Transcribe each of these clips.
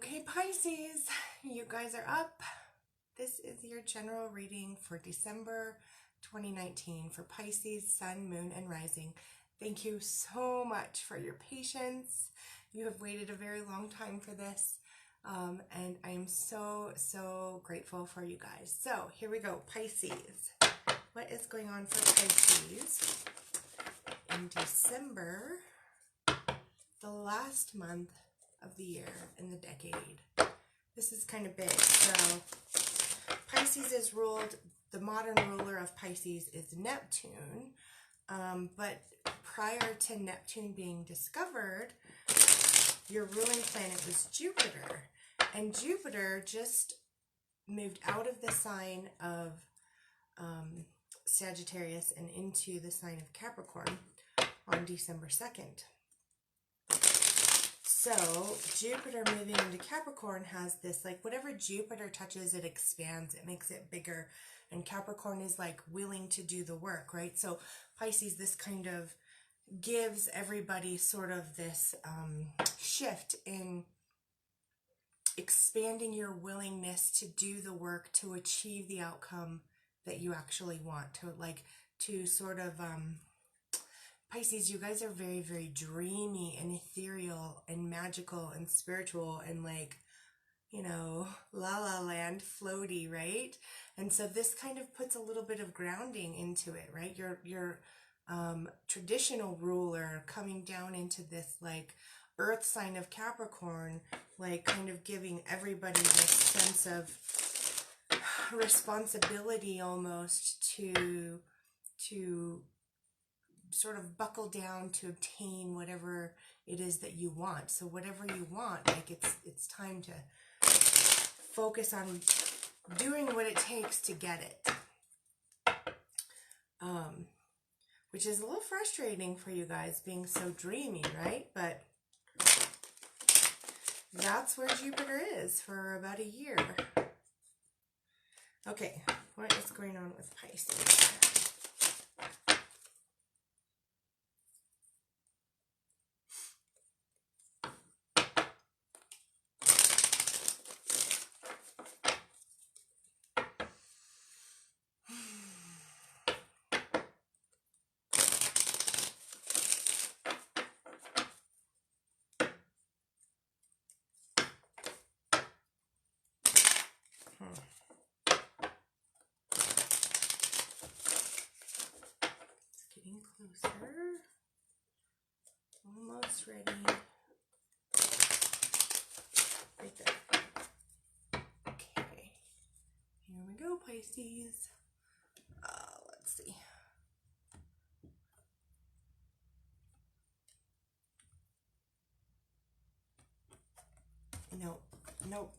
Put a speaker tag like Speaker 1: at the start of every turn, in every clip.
Speaker 1: Okay, Pisces, you guys are up. This is your general reading for December 2019 for Pisces, Sun, Moon, and Rising. Thank you so much for your patience. You have waited a very long time for this, and I am so grateful for you guys. So here we go, Pisces. What is going on for Pisces in December, the last month of the year in the decade? This is kind of big. So Pisces is ruled, the modern ruler of Pisces is Neptune, but prior to Neptune being discovered, your ruling planet was Jupiter, and Jupiter just moved out of the sign of Sagittarius and into the sign of Capricorn on December 2nd. So Jupiter moving into Capricorn has this, like, whatever Jupiter touches, it expands, it makes it bigger. And Capricorn is like willing to do the work, right? So Pisces, this kind of gives everybody sort of this shift in expanding your willingness to do the work to achieve the outcome that you actually want, to sort of Pisces, you guys are very dreamy and ethereal and magical and spiritual and, like, you know, la la land, floaty, right? And so this kind of puts a little bit of grounding into it, right? Your traditional ruler coming down into this, like, earth sign of Capricorn, like, kind of giving everybody this sense of responsibility almost to sort of buckle down to obtain whatever it is that you want. So whatever you want, like, it's time to focus on doing what it takes to get it. Which is a little frustrating for you guys, being so dreamy, right? But that's where Jupiter is for about a year. Okay, what is going on with Pisces? Getting closer. Almost ready. Right there. Okay. Here we go, Pisces. Let's see. Nope.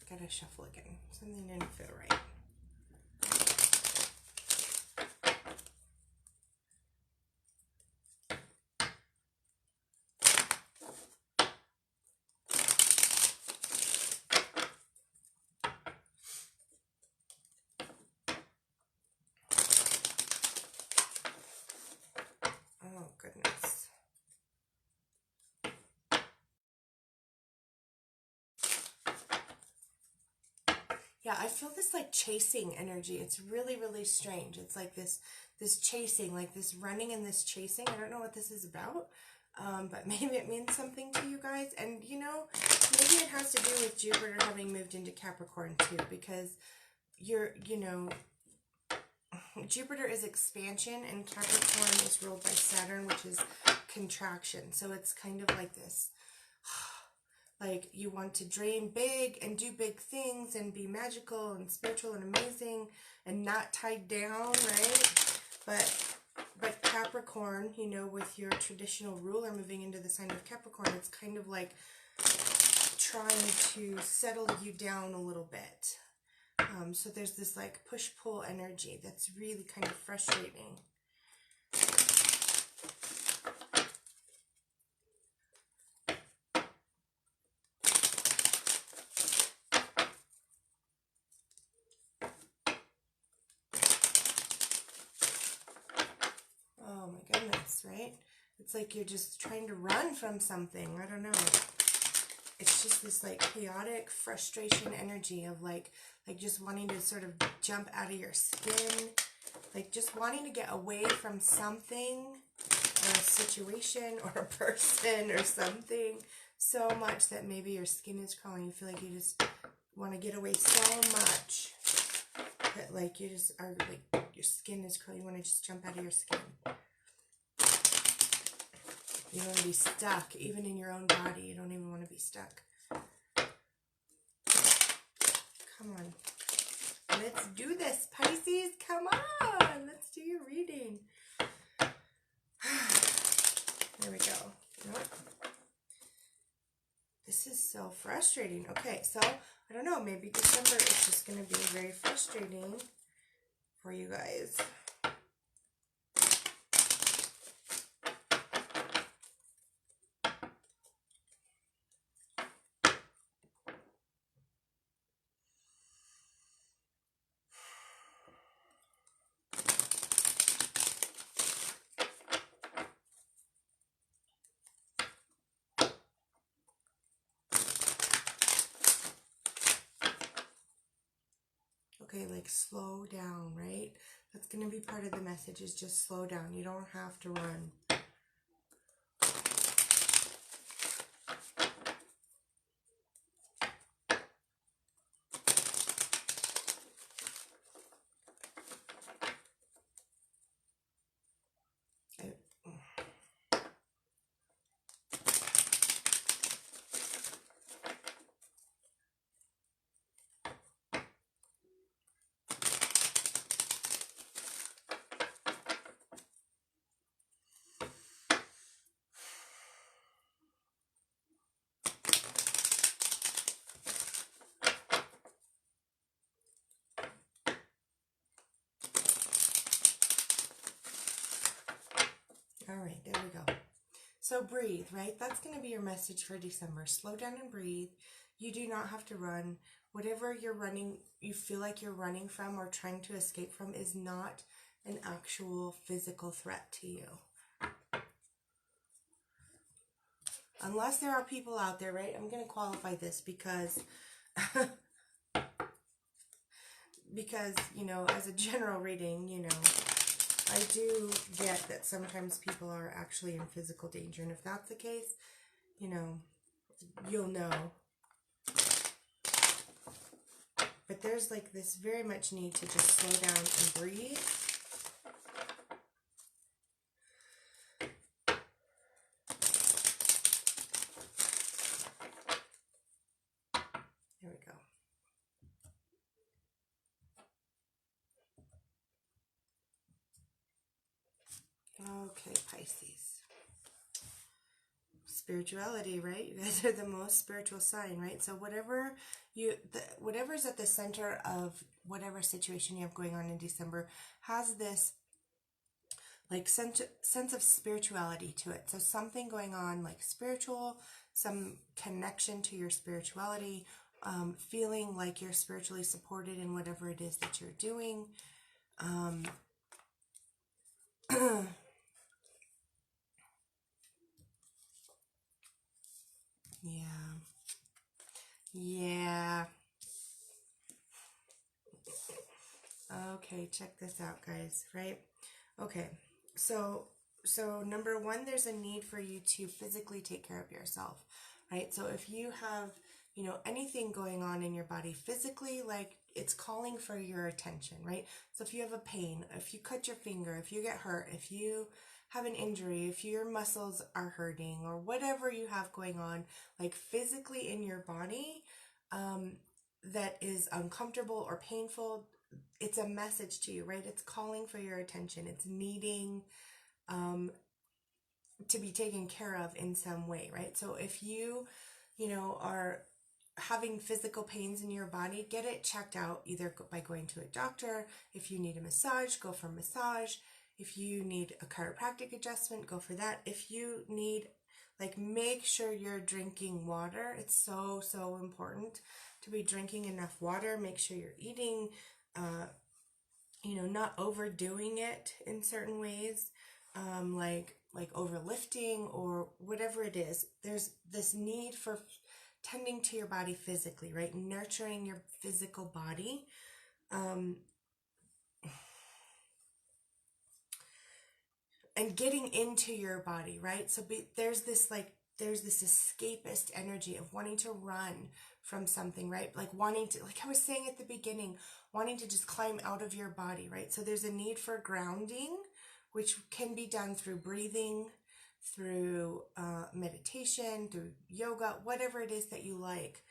Speaker 1: Gotta shuffle again. Something didn't feel right. Oh, goodness. Yeah, I feel this, like, chasing energy. It's really strange. It's like this chasing, like this running and this chasing. I don't know what this is about, but maybe it means something to you guys. And, you know, maybe it has to do with Jupiter having moved into Capricorn too, because Jupiter is expansion and Capricorn is ruled by Saturn, which is contraction. So it's kind of like this, like, you want to dream big and do big things and be magical and spiritual and amazing and not tied down, right? But Capricorn, you know, with your traditional ruler moving into the sign of Capricorn, it's kind of like trying to settle you down a little bit. So there's this, like, push-pull energy that's really kind of frustrating. Oh my goodness, right? It's like you're just trying to run from something. I don't know. it's just this like chaotic frustration energy of like just wanting to sort of jump out of your skin, like just wanting to get away from something or a situation or a person or something so much that maybe your skin is crawling. You feel like you just want to get away so much that like you just are like your skin is crawling. You want to just jump out of your skin. You don't want to be stuck, even in your own body. You don't even want to be stuck. Come on. Let's do this, Pisces. Come on. Let's do your reading. There we go. Nope. This is so frustrating. Okay, so I don't know. Maybe December is just going to be very frustrating for you guys. Okay, like slow down, right? That's going to be part of the message, is just slow down. You don't have to run. All right, there we go. So breathe, right? That's going to be your message for December. Slow down and breathe. You do not have to run. Whatever you're running, you feel like you're running from or trying to escape from is not an actual physical threat to you. Unless there are people out there, right? I'm going to qualify this because, you know, as a general reading, you know, I do get that sometimes people are actually in physical danger. And if that's the case, you know, you'll know. But there's like this very much need to just slow down and breathe. There we go. Okay, Pisces. Spirituality, right? You guys are the most spiritual sign, right? So whatever's at the center of whatever situation you have going on in December has this like sense of spirituality to it. So something going on like spiritual, some connection to your spirituality, feeling like you're spiritually supported in whatever it is that you're doing. Yeah. Okay, check this out, guys, right? Okay, so number one, there's a need for you to physically take care of yourself, right? So if you have, you know, anything going on in your body physically, like it's calling for your attention, right? So if you have a pain, if you cut your finger, if you get hurt, if you have an injury, if your muscles are hurting or whatever you have going on, like physically in your body, that is uncomfortable or painful, it's a message to you, right? It's calling for your attention. It's needing to be taken care of in some way, right? So if you know, are having physical pains in your body, get it checked out either by going to a doctor. If you need a massage, go for a massage. If you need a chiropractic adjustment, go for that. If you need, like, make sure you're drinking water. It's so, so important to be drinking enough water. Make sure you're eating, you know, not overdoing it in certain ways, like overlifting or whatever it is. There's this need for tending to your body physically, right? Nurturing your physical body. And getting into your body, right? So there's this escapist energy of wanting to run from something, right? Like wanting to, like I was saying at the beginning, wanting to just climb out of your body, right? So there's a need for grounding, which can be done through breathing, through meditation, through yoga, whatever it is that you like.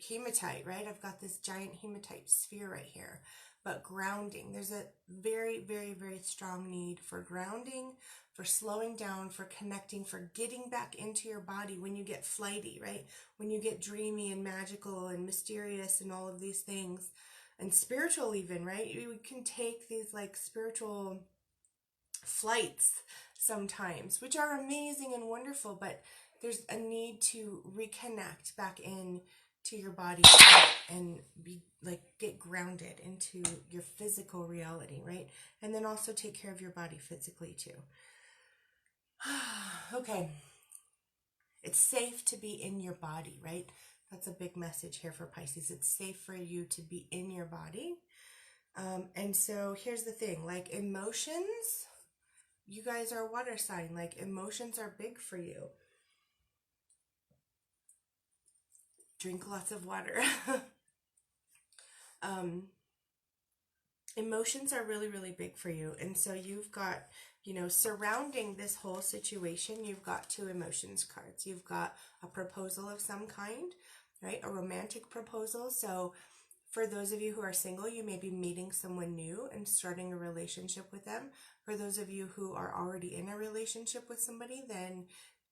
Speaker 1: Hematite, right? I've got this giant hematite sphere right here. But grounding, there's a very, very, very strong need for grounding, for slowing down, for connecting, for getting back into your body when you get flighty, right? When you get dreamy and magical and mysterious and all of these things, and spiritual even, right? We can take these like spiritual flights sometimes, which are amazing and wonderful, but there's a need to reconnect back in to your body and be like get grounded into your physical reality, right? And then also take care of your body physically too. Okay. It's safe to be in your body, right? That's a big message here for Pisces. It's safe for you to be in your body. And so here's the thing, like emotions, you guys are a water sign, like emotions are big for you. Drink lots of water. Emotions are really, really big for you. And so you've got, surrounding this whole situation, you've got 2 emotions cards. You've got a proposal of some kind, right? A romantic proposal. So for those of you who are single, you may be meeting someone new and starting a relationship with them. For those of you who are already in a relationship with somebody, then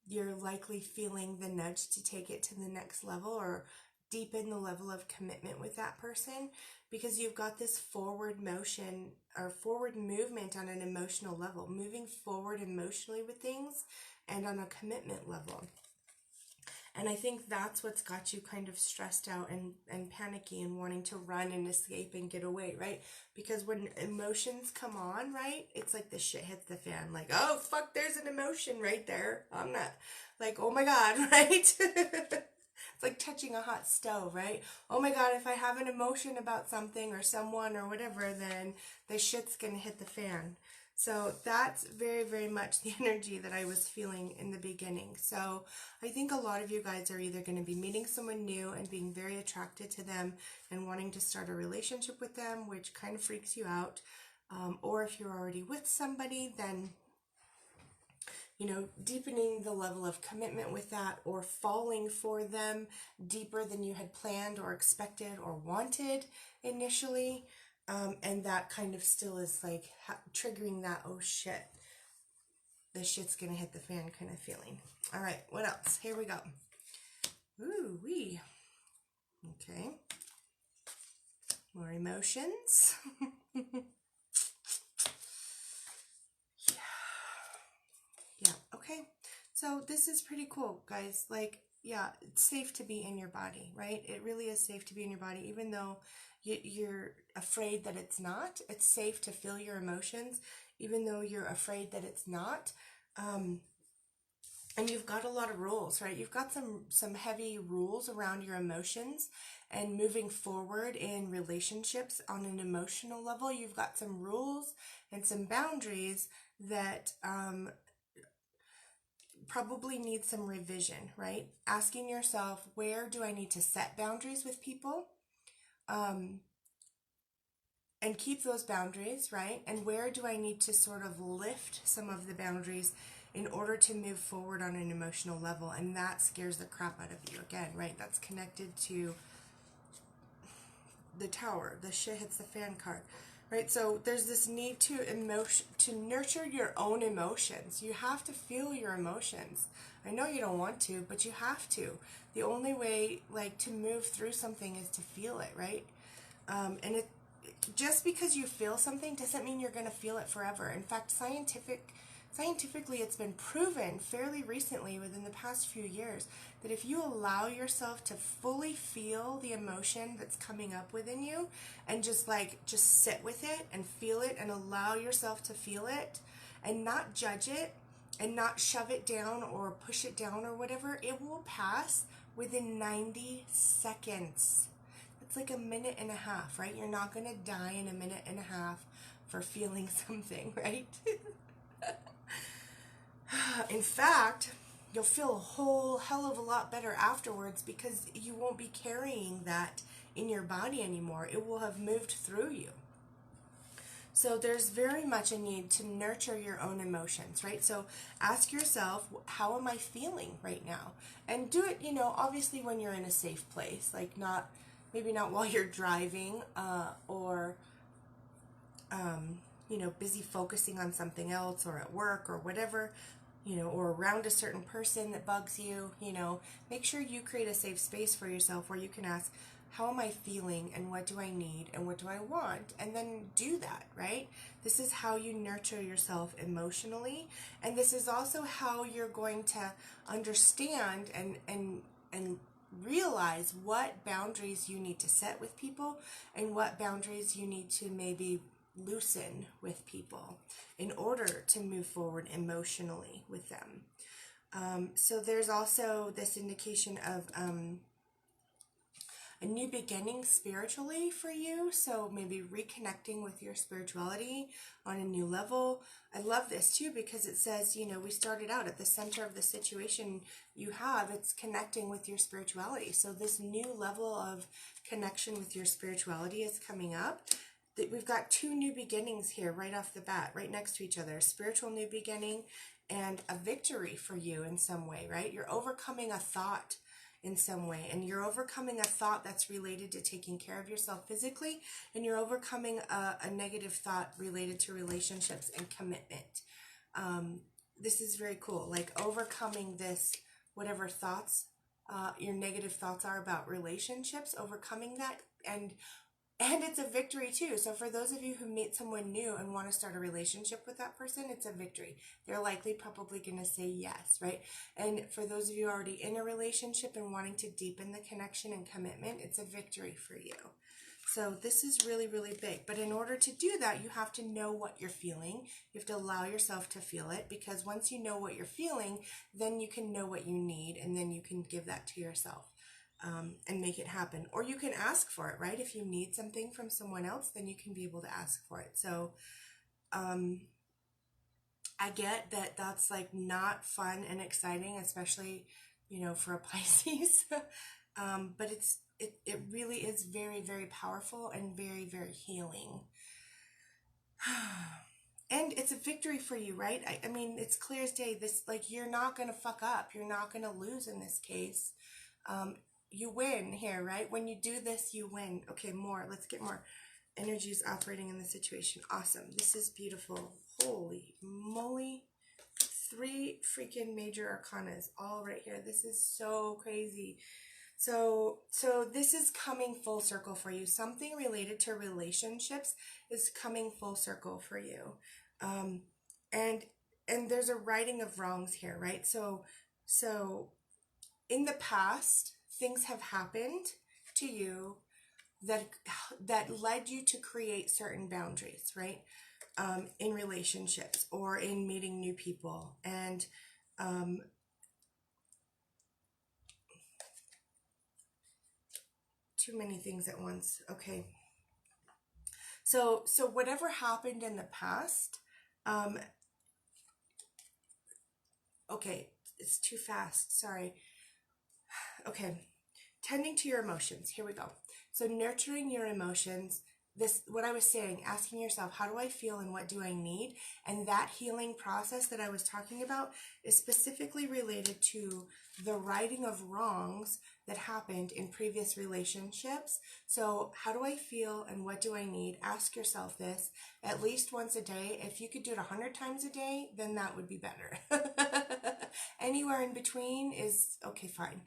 Speaker 1: you're likely feeling the nudge to take it to the next level or deepen the level of commitment with that person, because you've got this forward motion or forward movement on an emotional level, moving forward emotionally with things and on a commitment level. And I think that's what's got you kind of stressed out and panicky and wanting to run and escape and get away, right? Because when emotions come on, right, it's like the shit hits the fan. Like, oh, fuck, there's an emotion right there. I'm not like, oh my God, right? It's like touching a hot stove, right? Oh my God, if I have an emotion about something or someone or whatever, then the shit's going to hit the fan. So that's very, very much the energy that I was feeling in the beginning. So I think a lot of you guys are either going to be meeting someone new and being very attracted to them and wanting to start a relationship with them, which kind of freaks you out. Or if you're already with somebody, then deepening the level of commitment with that, or falling for them deeper than you had planned or expected or wanted initially. And that kind of still is like triggering that, oh shit, the shit's gonna hit the fan kind of feeling. All right, what else? Here we go. Ooh, wee. Okay. More emotions. Yeah, okay. So this is pretty cool, guys. Like, yeah, it's safe to be in your body, right? It really is safe to be in your body, even though you're afraid that it's not. It's safe to feel your emotions, even though you're afraid that it's not. And you've got a lot of rules, right? You've got some heavy rules around your emotions and moving forward in relationships on an emotional level. You've got some rules and some boundaries that probably need some revision, right? Asking yourself, where do I need to set boundaries with people? And keep those boundaries, right? And where do I need to sort of lift some of the boundaries in order to move forward on an emotional level? And that scares the crap out of you again, right? That's connected to the Tower, the shit hits the fan card, right? So there's this need to nurture your own emotions. You have to feel your emotions. I know you don't want to, but you have to. The only way, like, to move through something is to feel it, right? And just because you feel something doesn't mean you're going to feel it forever. In fact, scientifically, it's been proven fairly recently, within the past few years, that if you allow yourself to fully feel the emotion that's coming up within you and just sit with it and feel it and allow yourself to feel it and not judge it and not shove it down or push it down or whatever, it will pass within 90 seconds. It's like a minute and a half, right? You're not going to die in a minute and a half for feeling something, right? In fact, you'll feel a whole hell of a lot better afterwards because you won't be carrying that in your body anymore. It will have moved through you. So there's very much a need to nurture your own emotions, right? So ask yourself, how am I feeling right now? And do it, obviously when you're in a safe place, like maybe not while you're driving or busy focusing on something else or at work or whatever, or around a certain person that bugs you, make sure you create a safe space for yourself where you can ask, how am I feeling and what do I need and what do I want? And then do that, right? This is how you nurture yourself emotionally. And this is also how you're going to understand and realize what boundaries you need to set with people and what boundaries you need to maybe loosen with people in order to move forward emotionally with them. So there's also this indication of a new beginning spiritually for you. So maybe reconnecting with your spirituality on a new level. I love this too because it says, we started out at the center of the situation you have. It's connecting with your spirituality. So this new level of connection with your spirituality is coming up. We've got two new beginnings here right off the bat, right next to each other. A spiritual new beginning and a victory for you in some way, right? You're overcoming a thought in some way, and you're overcoming a thought that's related to taking care of yourself physically, and you're overcoming a negative thought related to relationships and commitment. This is very cool, like overcoming this, whatever thoughts, your negative thoughts are about relationships, overcoming that, and it's a victory too. So for those of you who meet someone new and want to start a relationship with that person, it's a victory. They're likely probably going to say yes, right? And for those of you already in a relationship and wanting to deepen the connection and commitment, it's a victory for you. So this is really, really big. But in order to do that, you have to know what you're feeling. You have to allow yourself to feel it, because once you know what you're feeling, then you can know what you need, and then you can give that to yourself. And make it happen. Or you can ask for it, right? If you need something from someone else, then you can be able to ask for it. So I get that that's like not fun and exciting, especially, for a Pisces. But it really is very, very powerful and very, very healing. And it's a victory for you, right? I mean, it's clear as day. This, like, you're not going to fuck up. You're not going to lose in this case. You win here, right? When you do this, you win. Okay, more. Let's get more energies operating in the situation. Awesome. This is beautiful. Holy moly. 3 freaking major arcanas all right here. This is so crazy. So this is coming full circle for you. Something related to relationships is coming full circle for you. And there's a righting of wrongs here, right? So in the past, things have happened to you that led you to create certain boundaries, right? In relationships or in meeting new people. And too many things at once. Okay. So whatever happened in the past, okay, it's too fast. Sorry. Okay. Tending to your emotions. Here we go. So nurturing your emotions. This, what I was saying, asking yourself, how do I feel and what do I need? And that healing process that I was talking about is specifically related to the righting of wrongs that happened in previous relationships. So how do I feel and what do I need? Ask yourself this at least once a day. If you could do it 100 times a day, then that would be better. Anywhere in between is okay, fine.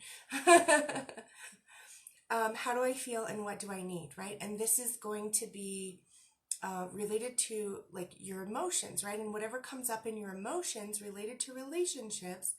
Speaker 1: How do I feel and what do I need, right? And this is going to be related to like your emotions, right? And whatever comes up in your emotions related to relationships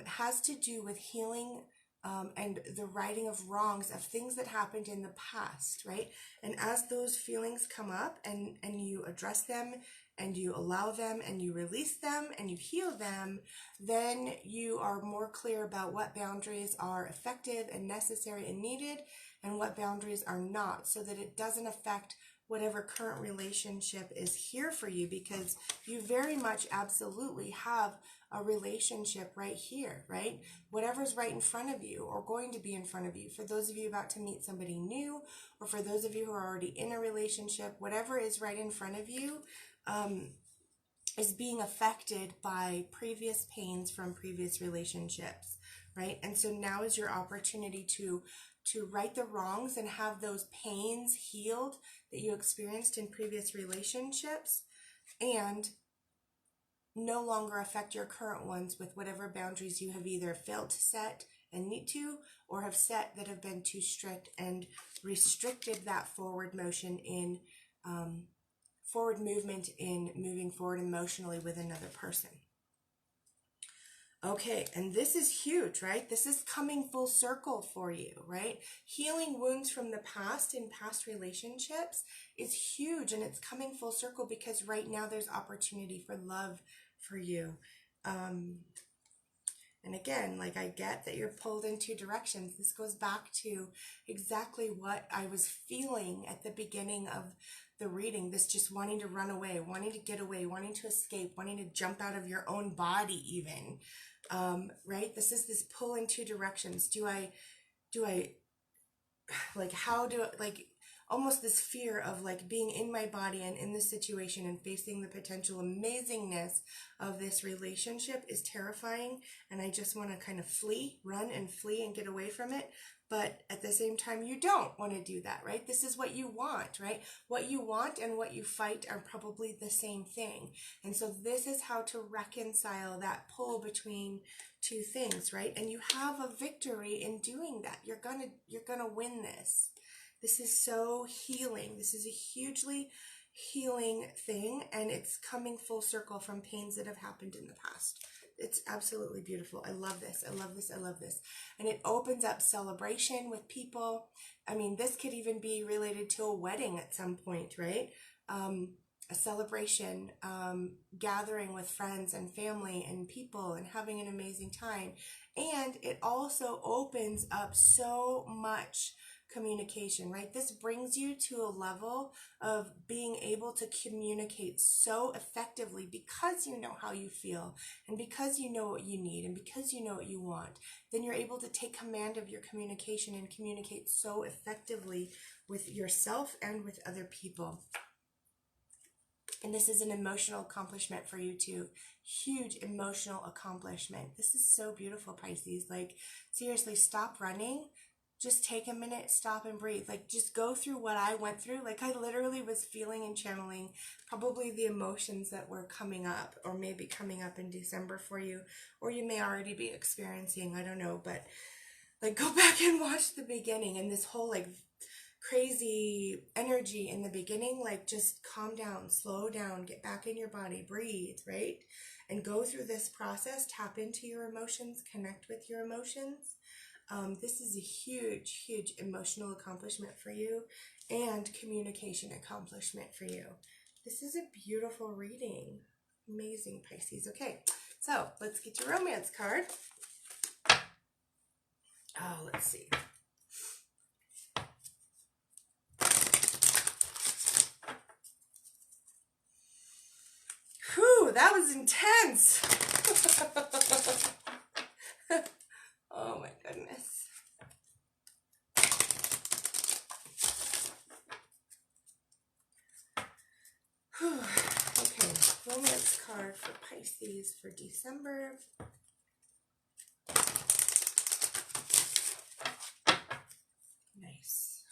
Speaker 1: has to do with healing and the righting of wrongs of things that happened in the past, right? And as those feelings come up and you address them and you allow them and you release them and you heal them, then you are more clear about what boundaries are effective and necessary and needed and what boundaries are not, so that it doesn't affect whatever current relationship is here for you, because you very much absolutely have a relationship right here, right? Whatever's right in front of you or going to be in front of you. For those of you about to meet somebody new, or for those of you who are already in a relationship, whatever is right in front of you is being affected by previous pains from previous relationships, right? And so now is your opportunity to right the wrongs and have those pains healed that you experienced in previous relationships, and no longer affect your current ones with whatever boundaries you have either failed to set and need to, or have set that have been too strict and restricted that forward motion in forward movement in moving forward emotionally with another person. Okay, and this is huge, right? This is coming full circle for you, right? Healing wounds from the past in past relationships is huge, and it's coming full circle because right now there's opportunity for love for you. And again, like, I get that you're pulled in two directions. This goes back to exactly what I was feeling at the beginning of the reading, this just wanting to run away, wanting to get away, wanting to escape, wanting to jump out of your own body even. Right? This is this pull in two directions. Do I, like, how do, like, almost this fear of like being in my body and in this situation and facing the potential amazingness of this relationship is terrifying. And I just want to kind of run and flee and get away from it. But at the same time, you don't want to do that, right? This is what you want, right? What you want and what you fight are probably the same thing. And so this is how to reconcile that pull between two things, right? And you have a victory in doing that. You're gonna win this. This is so healing. This is a hugely healing thing, and it's coming full circle from pains that have happened in the past. It's absolutely beautiful. I love this. I love this. I love this. And it opens up celebration with people. I mean, this could even be related to a wedding at some point, right? A celebration, gathering with friends and family and people and having an amazing time. And it also opens up so much communication, right? This brings you to a level of being able to communicate so effectively because you know how you feel and because you know what you need and because you know what you want. Then you're able to take command of your communication and communicate so effectively with yourself and with other people. And this is an emotional accomplishment for you too. Huge emotional accomplishment. This is so beautiful, Pisces. Like, seriously, stop running. Just take a minute, stop and breathe. Like, just go through what I went through. Like, I literally was feeling and channeling probably the emotions that were coming up or maybe coming up in December for you, or you may already be experiencing, I don't know, but like, go back and watch the beginning and this whole like crazy energy in the beginning. Like, just calm down, slow down, get back in your body, breathe, right? And go through this process, tap into your emotions, connect with your emotions. This is a huge, huge emotional accomplishment for you and communication accomplishment for you. This is a beautiful reading. Amazing, Pisces. Okay, so let's get your romance card. Oh, let's see. Whew, that was intense. Oh my goodness. Whew. Okay, romance card for Pisces for December. Nice.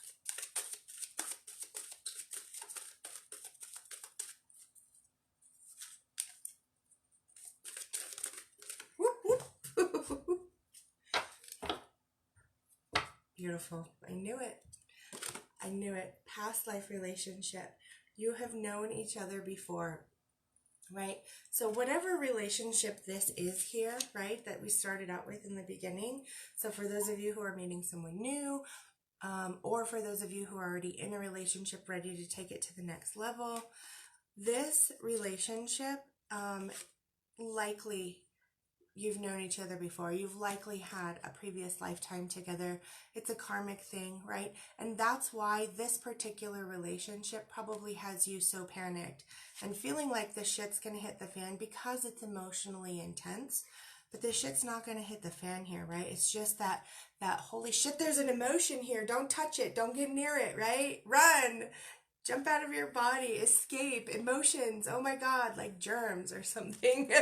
Speaker 1: Whoop, whoop. Beautiful. I knew it. I knew it. Past life relationship. You have known each other before, right? So whatever relationship this is here, right, that we started out with in the beginning. So for those of you who are meeting someone new, or for those of you who are already in a relationship ready to take it to the next level, This relationship, likely you've known each other before. You've likely had a previous lifetime together. It's a karmic thing, right? And that's why this particular relationship probably has you so panicked and feeling like the shit's going to hit the fan because it's emotionally intense. But the shit's not going to hit the fan here, right? It's just that holy shit, there's an emotion here. Don't touch it. Don't get near it, right? Run. Jump out of your body. Escape. Emotions. Oh my God, like germs or something.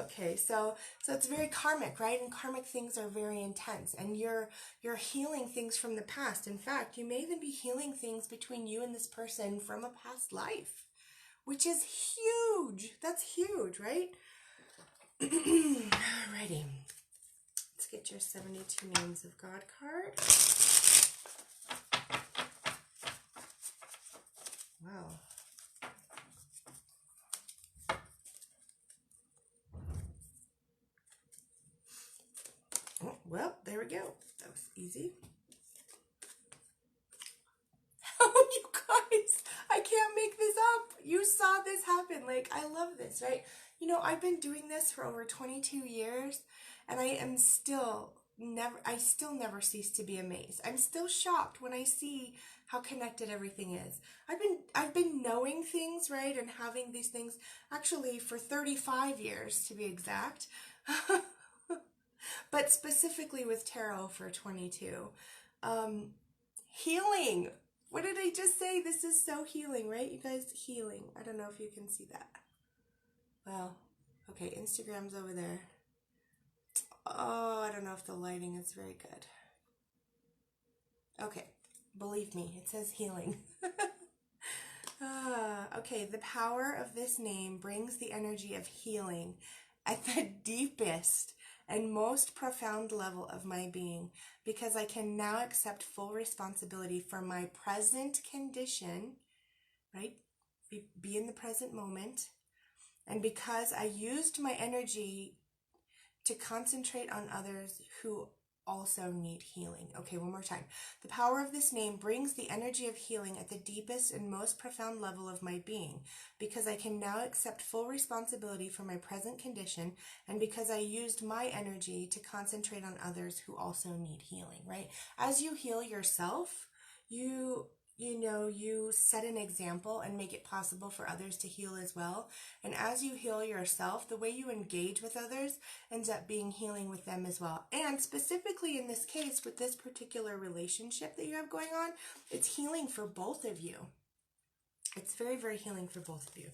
Speaker 1: Okay, so it's very karmic, right? And karmic things are very intense, and you're healing things from the past. In fact, you may even be healing things between you and this person from a past life, which is huge. That's huge, right? Alrighty, let's get your 72 Names of God card. Wow. Oh, well, there we go. That was easy. Oh, you guys, I can't make this up. You saw this happen. Like, I love this, right? You know, I've been doing this for over 22 years, and I still never cease to be amazed. I'm still shocked when I see how connected everything is. I've been knowing things, right, and having these things actually for 35 years to be exact. But specifically with tarot for 22. Healing. What did I just say? This is so healing, right? You guys, healing. I don't know if you can see that. Well, okay, Instagram's over there. Oh, I don't know if the lighting is very good. Okay, believe me, it says healing. Okay, the power of this name brings the energy of healing at the deepest and most profound level of my being, because I can now accept full responsibility for my present condition, right? Be in the present moment. And because I used my energy to concentrate on others who also need healing. Okay, one more time. The power of this name brings the energy of healing at the deepest and most profound level of my being, because I can now accept full responsibility for my present condition, and because I used my energy to concentrate on others who also need healing, right? As you heal yourself, you set an example and make it possible for others to heal as well. And as you heal yourself, the way you engage with others ends up being healing with them as well. And specifically in this case, with this particular relationship that you have going on, it's healing for both of you. It's very, very healing for both of you.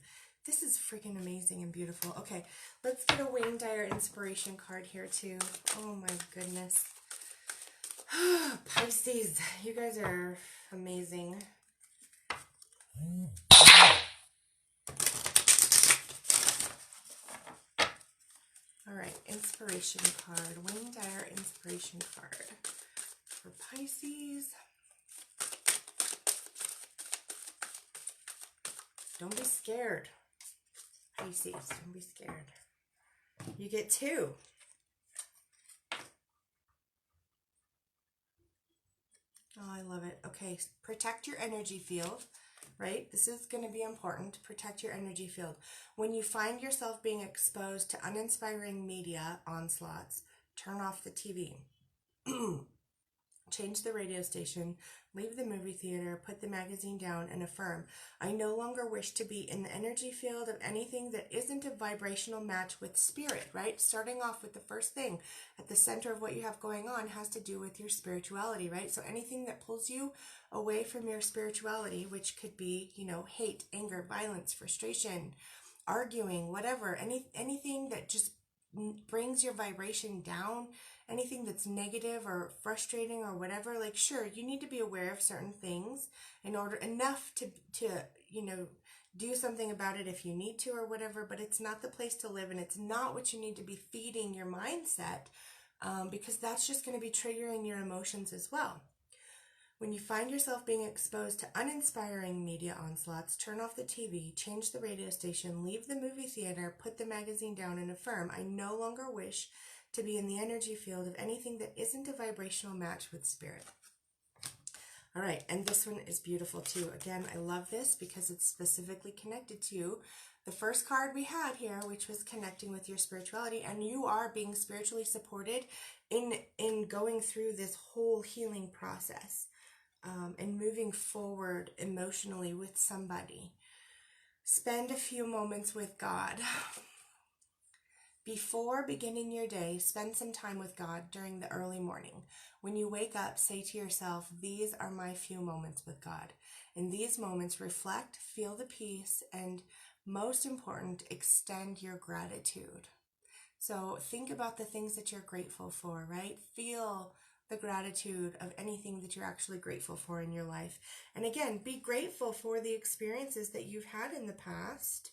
Speaker 1: This is freaking amazing and beautiful. Okay, let's get a Wayne Dyer inspiration card here too. Oh my goodness. Pisces, you guys are amazing. All right, inspiration card. Wayne Dyer inspiration card for Pisces. Don't be scared. Pisces, don't be scared. You get 2. Oh, I love it. Okay, protect your energy field, right? This is going to be important. Protect your energy field. When you find yourself being exposed to uninspiring media onslaughts, turn off the TV. Change the radio station, leave the movie theater, put the magazine down, and affirm, I no longer wish to be in the energy field of anything that isn't a vibrational match with spirit, right? Starting off with the first thing at the center of what you have going on has to do with your spirituality, right? So anything that pulls you away from your spirituality, which could be, hate, anger, violence, frustration, arguing, whatever, anything that just brings your vibration down, anything that's negative or frustrating or whatever, like, sure, you need to be aware of certain things in order enough to do something about it if you need to or whatever, but it's not the place to live, and it's not what you need to be feeding your mindset, because that's just going to be triggering your emotions as well. When you find yourself being exposed to uninspiring media onslaughts, turn off the TV, change the radio station, leave the movie theater, put the magazine down, and affirm, I no longer wish to be in the energy field of anything that isn't a vibrational match with spirit. All right, and this one is beautiful too. Again, I love this because it's specifically connected to the first card we had here, which was connecting with your spirituality, and you are being spiritually supported in going through this whole healing process, and moving forward emotionally with somebody. Spend a few moments with God. Before beginning your day, spend some time with God during the early morning. When you wake up, say to yourself, these are my few moments with God. In these moments, reflect, feel the peace, and most important, extend your gratitude. So think about the things that you're grateful for, right? Feel the gratitude of anything that you're actually grateful for in your life. And again, be grateful for the experiences that you've had in the past,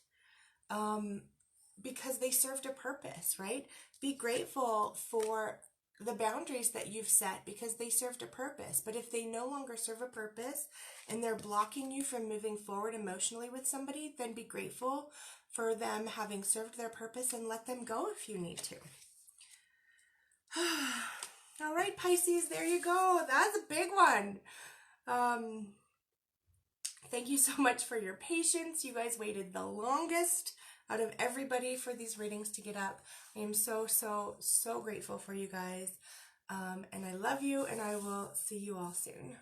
Speaker 1: because they served a purpose, right? Be grateful for the boundaries that you've set because they served a purpose. But if they no longer serve a purpose and they're blocking you from moving forward emotionally with somebody, then be grateful for them having served their purpose and let them go if you need to. All right, Pisces, there you go. That's a big one. Thank you so much for your patience. You guys waited the longest out of everybody for these readings to get up. I am so, so, so grateful for you guys. And I love you, and I will see you all soon.